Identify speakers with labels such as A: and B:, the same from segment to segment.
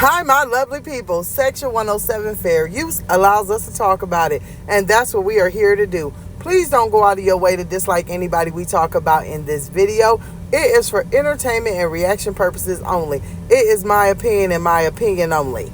A: Hi, my lovely people. Section 107 Fair Use allows us to talk about it, and that's what we are here to do. Please don't go out of your way to dislike anybody we talk about in this video. It is for entertainment and reaction purposes only. It is my opinion and my opinion only.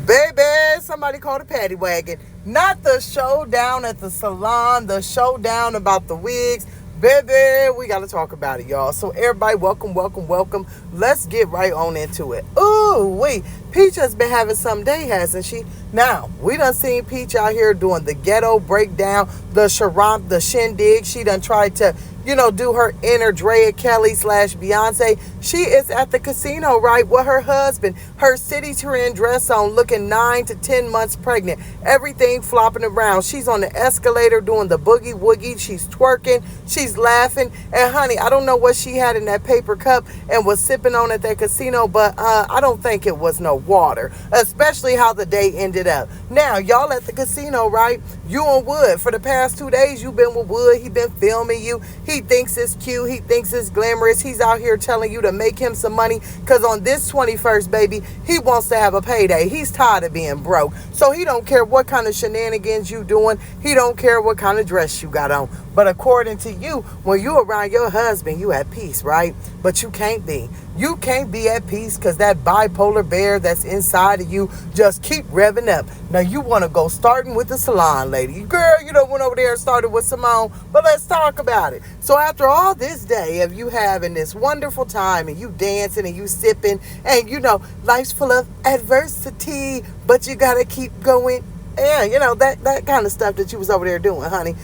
A: Baby, somebody called a paddy wagon. Not the showdown at the salon, the showdown about the wigs. Baby, we got to talk about it, y'all. So everybody, welcome. Let's get right on into it. Ooh, wait. Peach has been having some day, hasn't she? Now, we done seen Peach out here doing the ghetto breakdown, the charant, the shindig. She done tried to, do her inner Drea Kelly / Beyonce. She is at the casino, right, with her husband, her city trend dress on, looking 9 to 10 months pregnant. Everything flopping around. She's on the escalator doing the boogie woogie. She's twerking. She's laughing. And honey, I don't know what she had in that paper cup and was sipping on at that casino, but I don't think it was no water, especially how the day ended up. Now, y'all at the casino, right? You and Wood. For the past 2 days, you've been with Wood. He been filming you. He thinks it's cute. He thinks it's glamorous. He's out here telling you to make him some money because on this 21st, baby, he wants to have a payday. He's tired of being broke. So he don't care what kind of shenanigans you doing. He don't care what kind of dress you got on. But according to you, when you around your husband, you at peace, right? But you can't be. You can't be at peace because that bipolar bear that's inside of you just keep revving up. Now you want to go starting with the salon lady. Girl, you done went over there and started with Simone, but let's talk about it. So after all this day of you having this wonderful time and you dancing and you sipping and life's full of adversity, but you got to keep going. Yeah, that kind of stuff that you was over there doing, honey.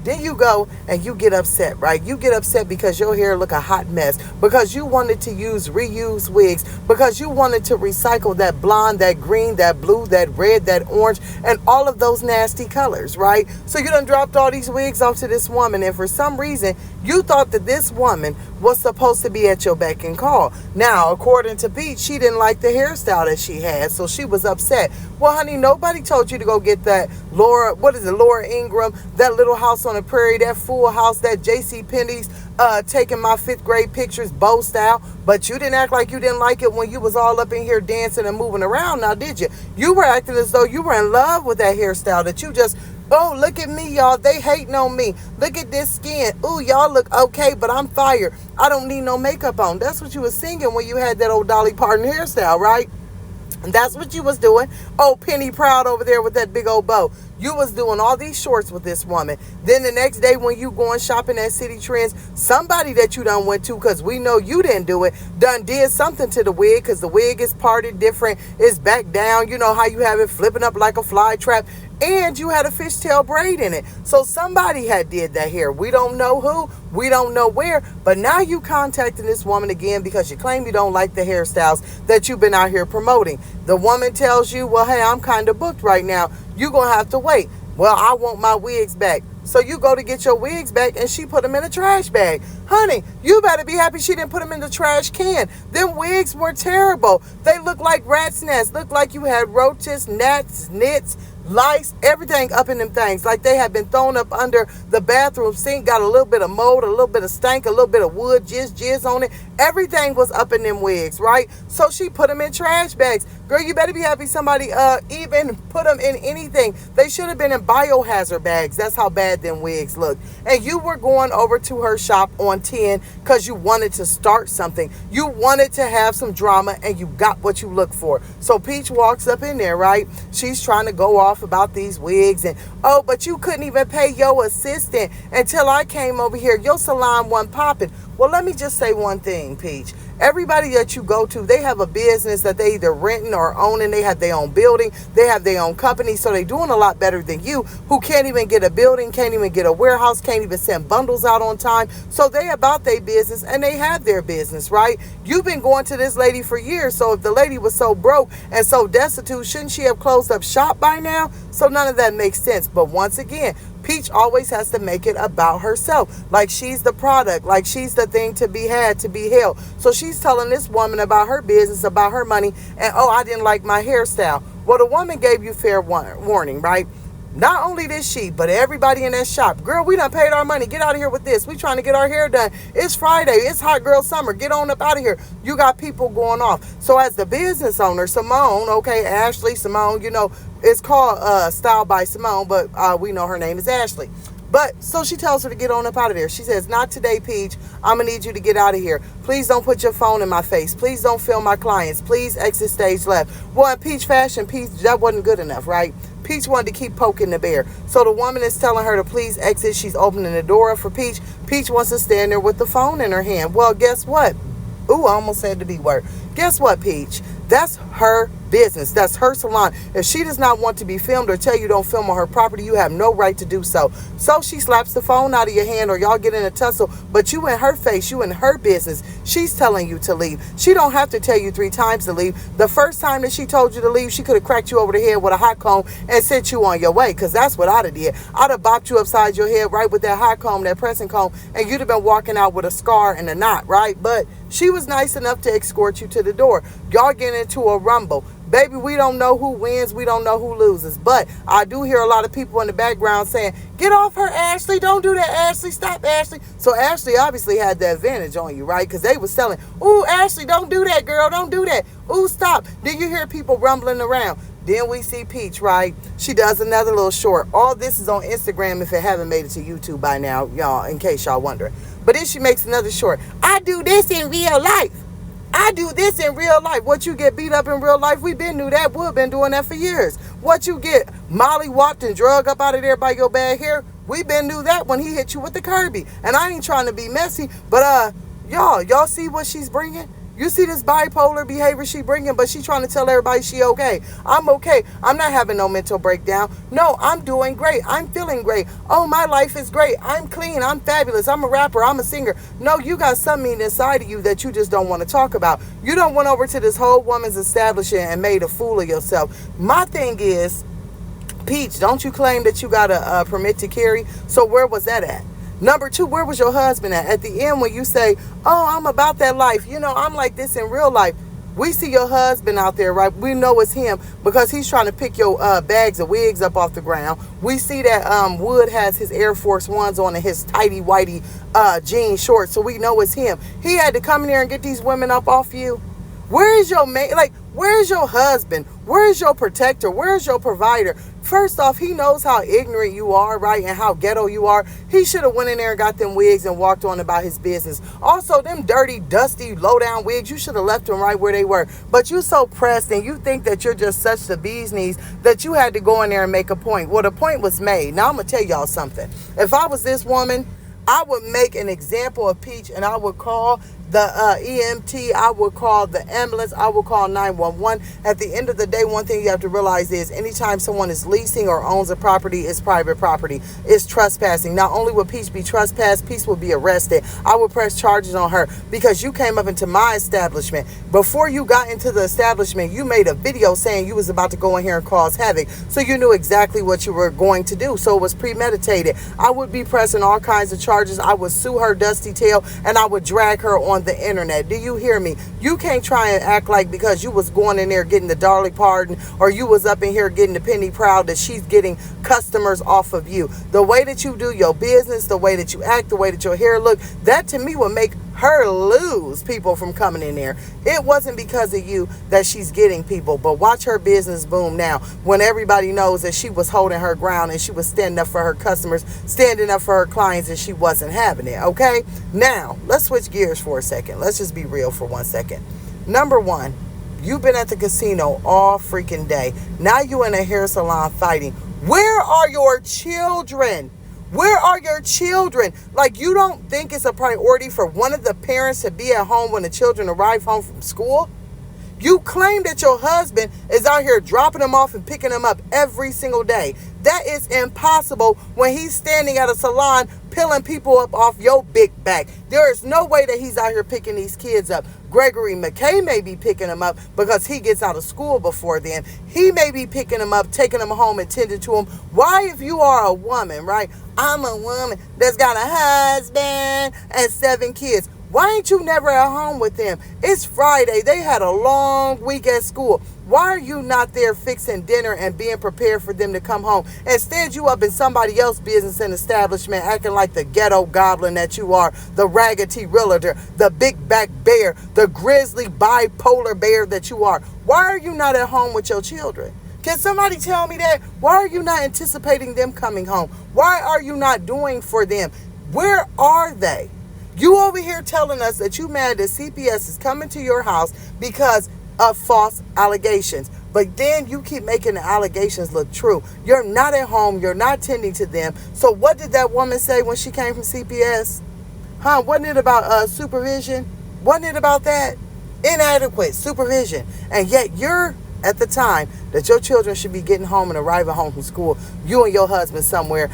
A: Then you go and you get upset, right? You get upset because your hair look a hot mess, because you wanted to use reused wigs, because you wanted to recycle that blonde, that green, that blue, that red, that orange, and all of those nasty colors, right? So you done dropped all these wigs off to this woman, and for some reason, you thought that this woman was supposed to be at your beck and call. Now, according to Pete, she didn't like the hairstyle that she had, so she was upset. Well, honey, nobody told you to go get that Laura Ingram, that Little House on the Prairie, that Full House, that J.C. Penney's taking my 5th grade pictures, bow style. But you didn't act like you didn't like it when you was all up in here dancing and moving around, now did you? You were acting as though you were in love with that hairstyle, that you just, oh, look at me, y'all. They hating on me. Look at this skin. Ooh, y'all look okay, but I'm fired. I don't need no makeup on. That's what you was singing when you had that old Dolly Parton hairstyle, right? And that's what you was doing. Oh, Penny Proud over there with that big old bow. You was doing all these shorts with this woman. Then the next day when you going shopping at City Trends, somebody that you done went to, because we know you didn't do it, done did something to the wig, because the wig is parted different. It's back down. You know how you have it flipping up like a fly trap. And you had a fishtail braid in it. So somebody had did that hair. We don't know who. We don't know where. But now you contacting this woman again because you claim you don't like the hairstyles that you've been out here promoting. The woman tells you, well, hey, I'm kind of booked right now. You're going to have to wait. Well, I want my wigs back. So you go to get your wigs back and she put them in a trash bag. Honey, you better be happy she didn't put them in the trash can. Them wigs were terrible. They looked like rat's nests. Looked like you had roaches, gnats, nits, lice, everything up in them things. Like they had been thrown up under the bathroom sink, got a little bit of mold, a little bit of stank, a little bit of wood, jizz on it. Everything was up in them wigs, right? So she put them in trash bags. Girl, you better be happy somebody even put them in anything. They should have been in biohazard bags. That's how bad them wigs looked. And you were going over to her shop on 10 because you wanted to start something. You wanted to have some drama and you got what you looked for. So Peach walks up in there, right? She's trying to go off about these wigs and, oh, but you couldn't even pay your assistant until I came over here. Your salon wasn't popping. Well, let me just say one thing, Peach. Everybody that you go to, they have a business that they either renting or owning. They have their own building. They have their own company. So they're doing a lot better than you, who can't even get a building, can't even get a warehouse, can't even send bundles out on time. So they about their business and they have their business, right? You've been going to this lady for years. So if the lady was so broke and so destitute, shouldn't she have closed up shop by now? So none of that makes sense. But once again, Peach always has to make it about herself, like she's the product, like she's the thing to be had, to be held. So she's telling this woman about her business, about her money, and oh, I didn't like my hairstyle. Well, the woman gave you fair warning, right? Not only did she, but everybody in that shop, girl, we done paid our money. Get out of here with this. We trying to get our hair done. It's Friday. It's hot girl summer. Get on up out of here. You got people going off. So as the business owner, Simone, okay, Ashley, Simone, you know, it's called Style by Simone, but we know her name is Ashley. But so she tells her to get on up out of there. She says, not today, Peach. I'm going to need you to get out of here. Please don't put your phone in my face. Please don't film my clients. Please exit stage left. Well, in Peach fashion, Peach, that wasn't good enough, right? Peach wanted to keep poking the bear. So the woman is telling her to please exit. She's opening the door up for Peach. Peach wants to stand there with the phone in her hand. Well, guess what? Ooh, I almost said the B word. Guess what, Peach? That's her business. That's her salon. If she does not want to be filmed or tell you don't film on her property, you have no right to do so. So she slaps the phone out of your hand or y'all get in a tussle, but you in her face, you in her business. She's telling you to leave. She don't have to tell you 3 times to leave. The first time that she told you to leave, she could have cracked you over the head with a hot comb and sent you on your way, because that's what I'd have did. I'd have bopped you upside your head right with that hot comb, that pressing comb, and you'd have been walking out with a scar and a knot, right? But she was nice enough to escort you to the door. Y'all get into a rumble. Baby, we don't know who wins. We don't know who loses. But I do hear a lot of people in the background saying, get off her, Ashley. Don't do that, Ashley. Stop, Ashley. So Ashley obviously had the advantage on you, right? Because they was selling, ooh, Ashley, don't do that, girl. Don't do that. Ooh, stop. Then you hear people rumbling around. Then we see Peach, right? She does another little short. All this is on Instagram if it haven't made it to YouTube by now, y'all, in case y'all wondering. But then she makes another short. I do this in real life. I do this in real life. What you get beat up in real life, we been knew that. We've been doing that for years. What you get molly whopped and drug up out of there by your bad hair, we been knew that when he hit you with the Kirby. And I ain't trying to be messy, but y'all see what she's bringing? You see this bipolar behavior she bringing, but she trying to tell everybody she okay. I'm okay. I'm not having no mental breakdown. No, I'm doing great. I'm feeling great. Oh, my life is great. I'm clean. I'm fabulous. I'm a rapper. I'm a singer. No, you got something inside of you that you just don't want to talk about. You don't went over to this whole woman's establishment and made a fool of yourself. My thing is, Peach, don't you claim that you got a permit to carry? So where was that at? Number 2, where was your husband at? At the end when you say, oh, I'm about that life. You know, I'm like this in real life. We see your husband out there, right? We know it's him because he's trying to pick your bags of wigs up off the ground. We see that Wood has his Air Force Ones on and his tighty whitey jean shorts, so we know it's him. He had to come in here and get these women up off you. Where is your man? Like, where is your husband? Where is your protector? Where is your provider? First off, he knows how ignorant you are, right? And how ghetto you are. He should have went in there and got them wigs and walked on about his business. Also, them dirty, dusty, low-down wigs, you should have left them right where they were. But you so pressed and you think that you're just such the bee's knees that you had to go in there and make a point. Well, the point was made. Now, I'm going to tell y'all something. If I was this woman, I would make an example of Peach and I would call the EMT, I would call the ambulance, I would call 911. At the end of the day, one thing you have to realize is anytime someone is leasing or owns a property, it's private property. It's trespassing. Not only would Peach be trespassed, Peach would be arrested. I would press charges on her because you came up into my establishment. Before you got into the establishment, you made a video saying you was about to go in here and cause havoc. So you knew exactly what you were going to do. So it was premeditated. I would be pressing all kinds of charges. I would sue her dusty tail and I would drag her on the internet. Do you hear me? You can't try and act like because you was going in there getting the Dolly Parton or you was up in here getting the Penny Proud that she's getting customers off of you. The way that you do your business, the way that you act, the way that your hair look, that to me would make her lose people from coming in there. It wasn't because of you that she's getting people, but watch her business boom now when everybody knows that she was holding her ground and she was standing up for her customers, standing up for her clients, and she wasn't having it, okay? Now, let's switch gears for a second. Let's just be real for 1 second. Number 1, you've been at the casino all freaking day. Now you in a hair salon fighting. Where are your children? Where are your children? Like, you don't think it's a priority for one of the parents to be at home when the children arrive home from school? You claim that your husband is out here dropping them off and picking them up every single day. That is impossible when he's standing at a salon peeling people up off your big back. There is no way that he's out here picking these kids up. Gregory McKay may be picking them up because he gets out of school before then. He may be picking them up, taking them home and tending to them. Why, if you are a woman, right? I'm a woman that's got a husband and 7 kids. Why ain't you never at home with them? It's Friday. They had a long week at school. Why are you not there fixing dinner and being prepared for them to come home? Instead, you up in somebody else's business and establishment acting like the ghetto goblin that you are, the raggedy realtor, the big back bear, the grizzly bipolar bear that you are. Why are you not at home with your children? Can somebody tell me that? Why are you not anticipating them coming home? Why are you not doing for them? Where are they? You over here telling us that you mad that CPS is coming to your house because of false allegations. But then you keep making the allegations look true. You're not at home. You're not tending to them. So what did that woman say when she came from CPS? Wasn't it about supervision? Wasn't it about that? Inadequate supervision. And yet you're at the time that your children should be getting home and arriving home from school. You and your husband somewhere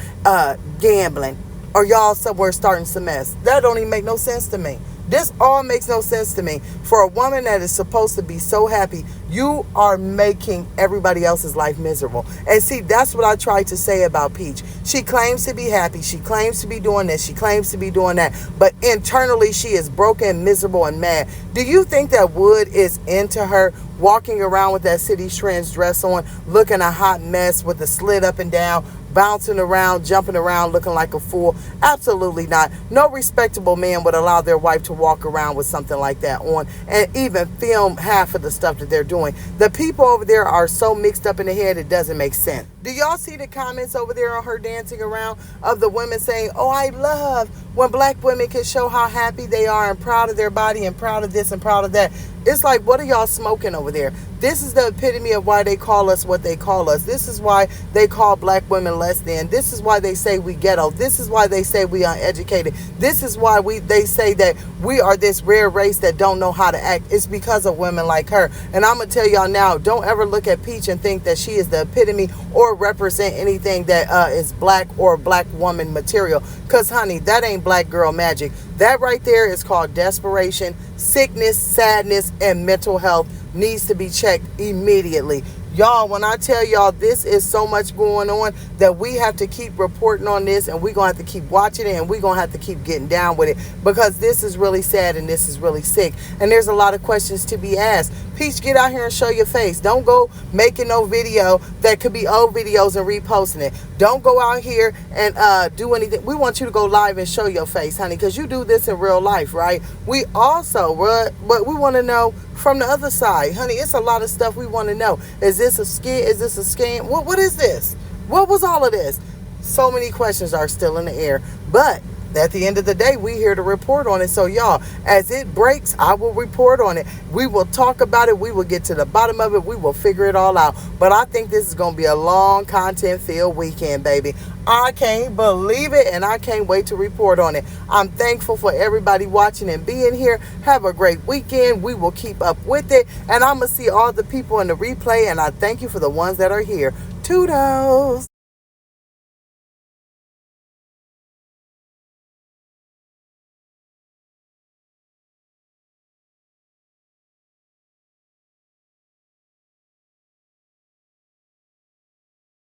A: gambling. Or y'all somewhere starting some mess. That don't even make no sense to me. This all makes no sense to me. For a woman that is supposed to be so happy, you are making everybody else's life miserable. And see, that's what I tried to say about Peach. She claims to be happy. She claims to be doing this. She claims to be doing that. But internally, she is broken, miserable, and mad. Do you think that Wood is into her walking around with that City Trends dress on, looking a hot mess with the slit up and down, bouncing around, jumping around, looking like a fool? Absolutely not. No respectable man would allow their wife to walk around with something like that on and even film half of the stuff that they're doing. The people over there are so mixed up in the head, it doesn't make sense. Do y'all see the comments over there on her dancing around of the women saying, oh, I love when black women can show how happy they are and proud of their body and proud of this and proud of that? It's like, what are y'all smoking over there? This is the epitome of why they call us what they call us. This is why they call black women less than. This is why they say we ghetto. This is why they say we uneducated. This is why they say that we are this rare race that don't know how to act. It's because of women like her. And I'm going to tell y'all now, don't ever look at Peach and think that she is the epitome or represent anything that is black or black woman material. Because, honey, that ain't black girl magic. That right there is called desperation, sickness, sadness, and mental health needs to be checked immediately. Y'all, when I tell y'all this is so much going on that we have to keep reporting on this, and we're going to have to keep watching it, and we're going to have to keep getting down with it, because this is really sad and this is really sick. And there's a lot of questions to be asked. Peach, get out here and show your face. Don't go making no video that could be old videos and reposting it. Don't go out here and do anything. We want you to go live and show your face, honey, because you do this in real life, right? We also, but we want to know from the other side, honey. It's a lot of stuff we want to know. Is this a skit? Is this a scam? What is this? What was all of this? So many questions are still in the air, but at the end of the day, we here to report on it. So y'all, as it breaks, I will report on it. We will talk about it. We will get to the bottom of it. We will figure it all out. But I think this is going to be a long content-filled weekend, baby. I can't believe it, and I can't wait to report on it. I'm thankful for everybody watching and being here. Have a great weekend. We will keep up with it, and I'm going to see all the people in the replay, and I thank you for the ones that are here. Toodles.